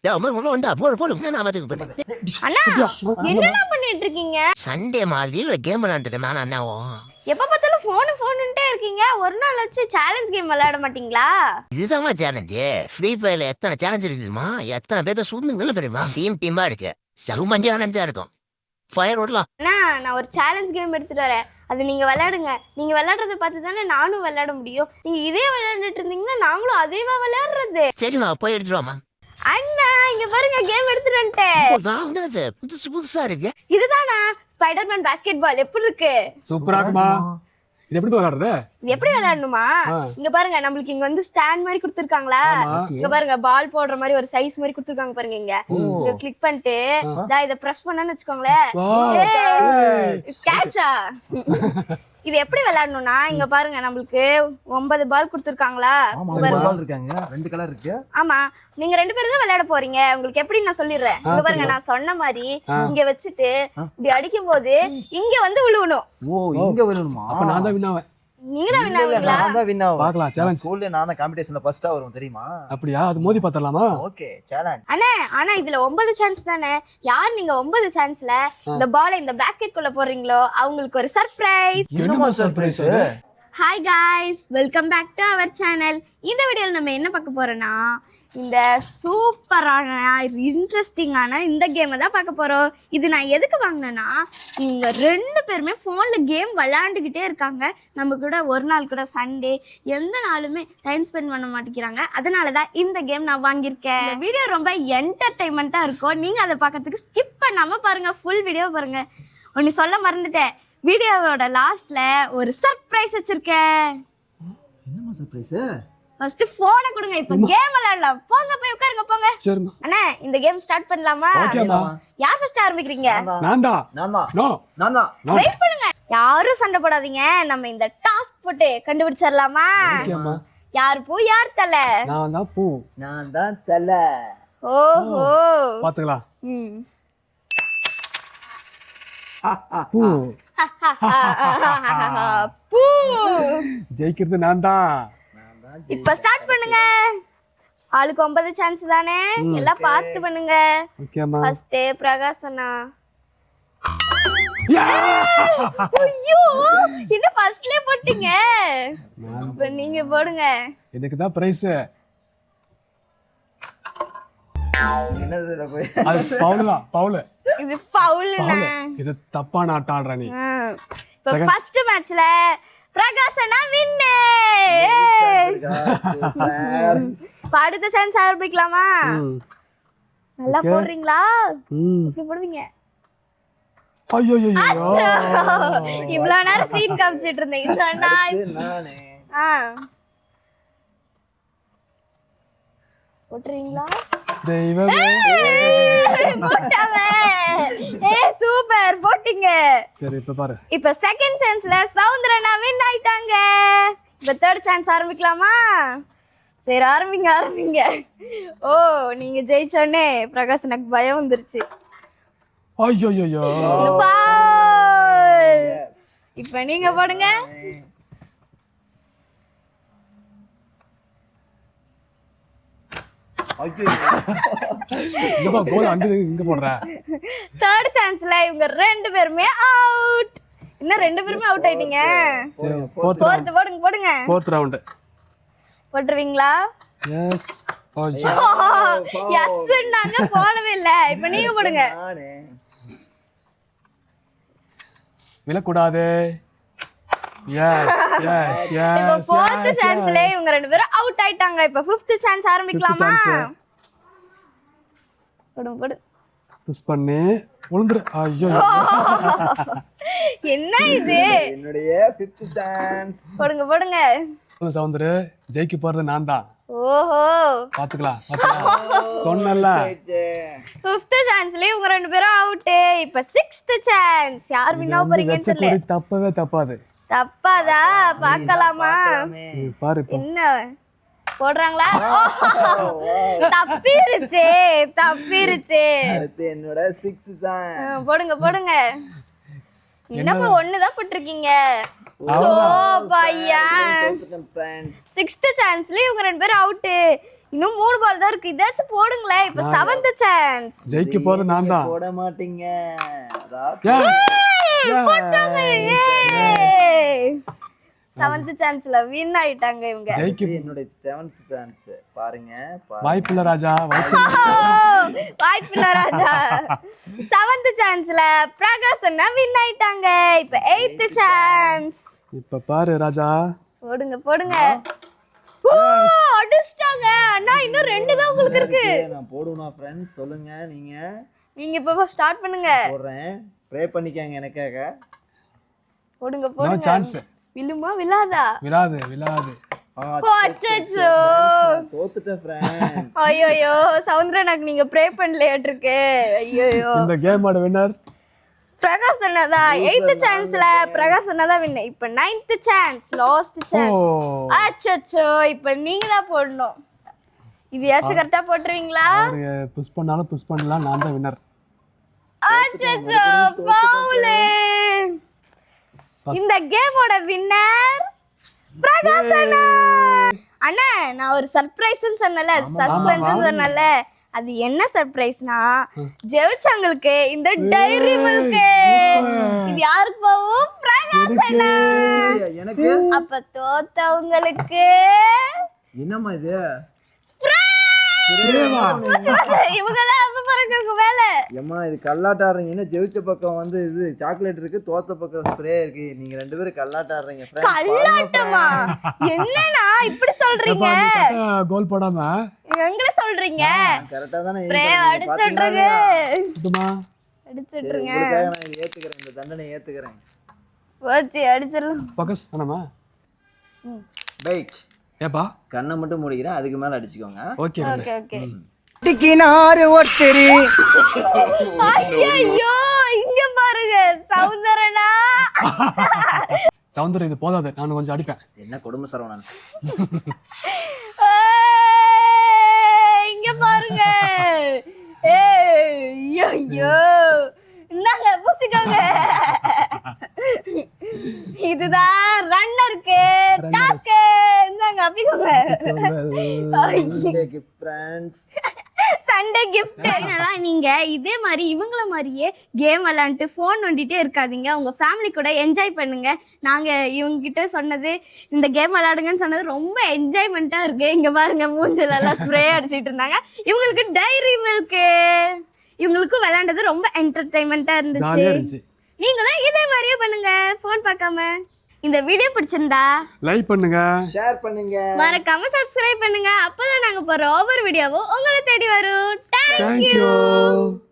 என்னடா பண்ணிட்டு இருக்கீங்க? சண்டே மாதிரி கேம் விளையாண்டுட்டு நான் அண்ணாவும் எப்ப பார்த்தாலும் போனுட்டே இருக்கீங்க. ஒரு நாள் வச்சு சேலஞ்ச் கேம் விளையாட மாட்டீங்களா? இதுதான் சேலஞ்சு. ஃப்ரீ ஃபயர்ல எத்தனை சேலஞ்ச் இருக்குமா, எத்தனை பேர்த்த சூழ்நிலை தெரியுமா? டீமா இருக்கு, சகும சேலஞ்சா இருக்கும். ஃபயர் ஓடலாம். நான் ஒரு சேலஞ்ச் கேம் எடுத்துட்டு வரேன், அது நீங்க விளையாடுங்க. நீங்க விளையாடுறத பார்த்து தானே நானும் விளையாட முடியும். நீங்க இதே விளையாண்டுட்டு இருந்தீங்கன்னா நாங்களும் அதேவா விளையாடுறது. சரிம்மா, போய் எடுத்துருவாமா. அண்ணா இங்க பாருங்க, கேம் எடுத்துட்டு வந்துட்டேன். புதுசா இருக்கு. இதுதானா ஸ்பைடர்மேன் பாஸ்கெட் பால்? எப்படி இருக்கு? சூப்பரா இருக்குமா. இது எப்படி விளையாடுறது? இது எப்படி விளையாடணுமா? இங்க பாருங்க, நம்மளுக்கு இங்க வந்து ஸ்டாண்ட் மாதிரி கொடுத்துருக்காங்களா. இங்க பாருங்க, பால் போடுற மாதிரி ஒரு சைஸ் மாதிரி கொடுத்துருக்காங்க பாருங்க. இங்க கிளிக் பண்ணிட்டு இத பிரஸ் பண்ணான்னு வச்சுக்கோங்களேன், கேட்சா. இது எப்படி விளையாடணும்னா, இங்க பாருங்க, நம்மளுக்கு 9 பால் கொடுத்துருக்காங்களா. ரெண்டு கலர் இருக்கு. ஆமா, நீங்க 2 பேரும் தான் விளையாட போறீங்க. உங்களுக்கு எப்படி நான் சொல்லிடுறேன். இங்க பாருங்க, நான் சொன்ன மாதிரி இங்க வச்சுட்டு இப்படி அடிக்கும் போது இங்க வந்து விழுவணும். ஓ, இங்க விழுணுமா? அப்ப நான் தான் வின் ஆவேன். நீங்க தான் வின் ஆவீங்களா? நான் தான் வின் ஆவேன். பார்க்கலாம். சேலஞ்ச் ஸ்கூல்ல நான் தான் காம்படிஷன்ல ஃபர்ஸ்டா வரும் தெரியுமா? அப்படியா? அது மோதி பார்த்தலாமா? Okay, challenge. அண்ணே, ஆனா இதுல 9 சான்ஸ் தானே. யார் நீங்க 9 சான்ஸ்ல இந்த பாலை இந்த பாஸ்கெட் குள்ள போடுறீங்களோ அவங்களுக்கு ஒரு சர்ப்ரைஸ். என்னமா surprise? Hi guys, welcome back to our channel. இந்த வீடியோல நம்ம என்ன பார்க்க போறோம்னா, இந்த சூப்பரான இன்ட்ரெஸ்டிங்கான இந்த கேமை தான் பார்க்க போகிறோம். இது நான் எதுக்கு வாங்கினேன்னா, இவங்க 2 பேருமே ஃபோனில் கேம் விளையாண்டுக்கிட்டே இருக்காங்க. நம்ம கூட ஒரு நாள் கூட சண்டே எந்த நாளுமே டைம் ஸ்பெண்ட் பண்ண மாட்டேங்கிறாங்க. அதனால தான் இந்த கேம் நான் வாங்கியிருக்கேன். இந்த வீடியோ ரொம்ப என்டர்டெயின்மெண்ட்டாக இருக்கும். நீங்கள் அதை பார்க்கறதுக்கு ஸ்கிப் பண்ணாமல் பாருங்கள், ஃபுல் வீடியோ பாருங்கள். ஒன்று சொல்ல மறந்துட்டேன், வீடியோவோட லாஸ்ட்டில் ஒரு சர்ப்ரைஸ் வச்சுருக்கேன். என்னமா சர்ப்ரைஸ்? ஃபர்ஸ்ட் போனை கொடுங்க, இப்ப கேம் விளையாடலாம். போங்க, போய் உட்காருங்க, போங்க. சரிமா. அண்ணா, இந்த கேம் ஸ்டார்ட் பண்ணலாமா? ஓகேமா. யார் ஃபர்ஸ்ட் ஆரம்பிக்கிறீங்க? நான் தான். நோ. வெயிட் பண்ணுங்க, யாரும் சண்டை போடாதீங்க. நம்ம இந்த டாஸ்க் போட்டு கண்டுபிடிச்சிடலாமா? ஓகேமா. யார் பூ யார் தலை? நான் தான் பூ. நான் தான் தலை. ஓஹோ, பாத்துக்கலாம். பூ. பூ. ஜெயிக்கிறது நான் தான். இப்ப ஸ்டார்ட் பண்ணுங்க. ஆளுக்கு 9 சான்ஸ் தானே, எல்லாம் பார்த்து பண்ணுங்க. ஓகேமா. ஃபர்ஸ்ட் பிரகாசனா. ஐயோ, என்ன ஃபர்ஸ்ட்லயே போட்டீங்க? இப்ப நீங்க போடுங்க. இதுக்கு தான் பிரைஸ். என்னது இது? போய் அது பவுல் தான், பவுல். இது ஃபவுல்னா. இது தப்பான ஆட்ட ஆடுற நீ. இப்ப ஃபர்ஸ்ட் மேட்ச்ல பிரகாசனா வின். அடுத்த சான்ஸ் ஆரம்பிக்கலாமா? நல்லா போடுறீங்களா? இப்படி போடுவீங்க. ஐயோ ஐயோ, இவ்வளவு நேரம் சீன் காமிச்சிட்டு இருந்தேன். இதுதானா? நானே. போடுறீங்களா? தெய்வமே. போட்டாவே. சூப்பர், போட்டீங்க. சரி, இப்ப பாரு. இப்ப செகண்ட் சான்ஸ்ல சௌந்தரனா வின் ஆயிட்டாங்க. இப்ப தேர்ட் சான்ஸ் ஆரம்பிக்கலாமா? சரி, ஆரம்பிங்க. ஓ, நீங்க ஜெயிச்சோடனே பிரகாஷ் எனக்கு பயம் வந்துருச்சு. ஐயோ ஐயோ. இப்ப நீங்க போடுங்க. இங்க கோல் அங்க போடுற. தேர்ட் சான்ஸ்ல இவங்க 2 பேருமே அவுட். இன்னும் 2 பேருமே அவுட் ஆயிட்டீங்க. ஃபோர்த் போடுங்க. ஃபோர்த் ரவுண்ட் போட்டுருவீங்களா? எஸ். எஸ் நாங்க போடவே இல்ல. இப்ப நீங்க போடுங்க. விழக்கூடாது. Yes yes yes. இப்போ ஃபோர்த் சான்ஸ்ல இவங்க 2 பேரும் அவுட் ஆயிட்டாங்க. இப்ப ஃபிஃப்த் சான்ஸ் ஆரம்பிக்கலாமா? போடு. புஷ் பண்ணி உளுந்துரு. ஐயோ, என்ன இது? என்னுடைய ஃபிஃப்த் சான்ஸ். போடுங்க. சௌந்தரு, ஜெயிக்க போறது நான் தான். ஓஹோ, பாத்துக்கலாம். சொன்னல. ஃபிஃப்த் சான்ஸ்ல இவங்க 2 பேரும் அவுட். இப்ப சிக்ஸ்த் சான்ஸ். யார் வின் ஆக போறீங்கன்னு தெரியல. தப்பாது. தப்பாதா? பார்க்கலாமா? பாரு. என்ன போடுறாங்களா? தப்பிருச்சு. அடுத்து என்னோட 6th சான்ஸ். போடுங்க. என்னப்பா ஒண்ணுதான் போட்டிருக்கீங்க? சோ பையா, 6th சான்ஸ்ல இவங்க 2 பேரும் அவுட். இன்னும் 3 பால் தான் இருக்கு. இதாச்சும் போடுங்களேன். இப்ப 7th சான்ஸ். ஜெயிக்க போறது நான் தான். போட மாட்டீங்க. போட்டாங்க. 7th சான்ஸ்ல வின் ஆயிட்டாங்க இவங்க. ஜெயிக்க என்னோட 7th சான்ஸ். பாருங்க. வாய்ப்பில்லை ராஜா, வாய்ப்பில்ல ராஜா. 7th சான்ஸ்ல பிரகாஷ் அண்ணா வின் ஆயிட்டாங்க. இப்ப 8th சான்ஸ். இப்ப பாரு ராஜா. போடுங்க போடுங்க. அடிச்சிட்டாங்க அண்ணா. இன்னும் 2 தான் உங்களுக்கு இருக்கு. நான் போடுவேனா ஃப்ரெண்ட்ஸ்? சொல்லுங்க நீங்க. நீங்க இப்ப ஸ்டார்ட் பண்ணுங்க. போடுறேன். ப்ரே பண்ணிக்கங்க எனக்காக. போடுங்க நோ போடுங்க. சான்ஸ். விழுமா விழாதா? விழாது. அச்சச்சோ. தோத்துட்டேன் ஃப்ரெண்ட்ஸ். ஐயோ சவுந்தரனாக்கு நீங்க ப்ரே பண்ணலையாட்டு இருக்கு. ஐயோ இந்த கேமோட வின்னர் பிரகாஷ் அண்ணா தான். 8th சான்ஸ்ல பிரகாஷ் அண்ணா தான் வின். இப்ப 9th சான்ஸ், லாஸ்ட் சான்ஸ். அச்சச்சோ இப்ப நீங்க தான் போடணும். இதையாச்சும் கரெக்டா போட்டுருவீங்களா? புஷ் பண்ணாலும் புஷ் பண்ணலாம், நான் தான் வின்னர். அச்சச்சோ ஃபவுல். இந்த கேமோட வின்னர் பிரகாஷ் அண்ணா. அண்ணா நான் ஒரு சர்ப்ரைஸ்னு சொன்னல, சஸ்பென்ஸ் சொன்னல, அது என்ன சர்ப்ரைஸ்னா ஜெயிச்சவங்களுக்கு இந்த டைரி மில்க். இது யாருக்கு போகும்? பிரகாஷ் அண்ணா. எனக்கு அப்ப தோத்தவங்களுக்கு என்னம்மா இது? இவங்க தான் அப்ப பிறகு வேலை. ஏம்மா இது கல்லாட்ட ஆடுறீங்க. என்ன ஜெயிச்ச பக்கம் வந்து இது சாக்லேட் இருக்கு, தோத்த பக்கம் ஸ்ப்ரே இருக்கு. நீங்க 2 பேரும் கல்லாட்ட ஆடுறீங்க. கல்லாட்டமா? என்னன்னா இப்படி சொல்றீங்க? கோல் போடாம எங்களை சொல்றீங்க? கரெக்டா தானே ஸ்ப்ரே அடிச்சிடுறீங்க. அடிச்சிடுறீங்க. நான் ஏத்துக்கிறேன். இந்த தண்டனை ஏத்துக்கிறேன். போச்சு அடிச்சிடலாம். ஃபோக்கஸ் பண்ணாமா? பைட். ஏப்பா கண்ணை மட்டும் மூடிக்கிறேன். அதுக்கு மேல அடிச்சுக்கோங்க. Okay okay okay. டிக்கினாரு ஒருத்தரி. ஐயோ இங்க பாருங்க சௌந்தரனா. சௌந்தரம் இது போதாது, நான் கொஞ்சம் அடிப்பேன். என்ன கொடுமை சரவணன். இங்க பாருங்க. ஐயோ இந்தாங்க பூசிக்கோங்க. இதுதான் ரன்னருக்கு டாஸ்க். இந்தாங்க அப்பிக்கோங்க. Sunday gift. அதனால நீங்க இதே மாதிரி இவங்கள மாதிரியே கேம் விளையாண்டுட்டு ஃபோன் நோண்டிட்டே இருக்காதீங்க. உங்க ஃபேமிலி கூட என்ஜாய் பண்ணுங்க. நாங்க இவங்க கிட்ட சொன்னது, இந்த கேம் விளையாடுங்கன்னு சொன்னது ரொம்ப என்ஜாய்மெண்ட்டா இருக்கு. இங்க பாருங்க மூஞ்சில எல்லாம் ஸ்ப்ரே அடிச்சிட்டு இருந்தாங்க. இவங்களுக்கு டைரி மில்க். இவங்களுக்கு விளையாண்டது ரொம்ப என்டர்டைன்மெண்ட்டா இருந்துச்சு. நீங்களும் இதே மாதிரியே பண்ணுங்க ஃபோன் பார்க்காம. இந்த வீடியோ பிடிச்சிருந்தா லைக் பண்ணுங்க, ஷேர் பண்ணுங்க, மறக்காம சப்ஸ்கிரைப் பண்ணுங்க. அப்பதான் நாங்க போற ஒவ்வொரு வீடியோவும் உங்களை தேடி வரும். Thank Thank you. you.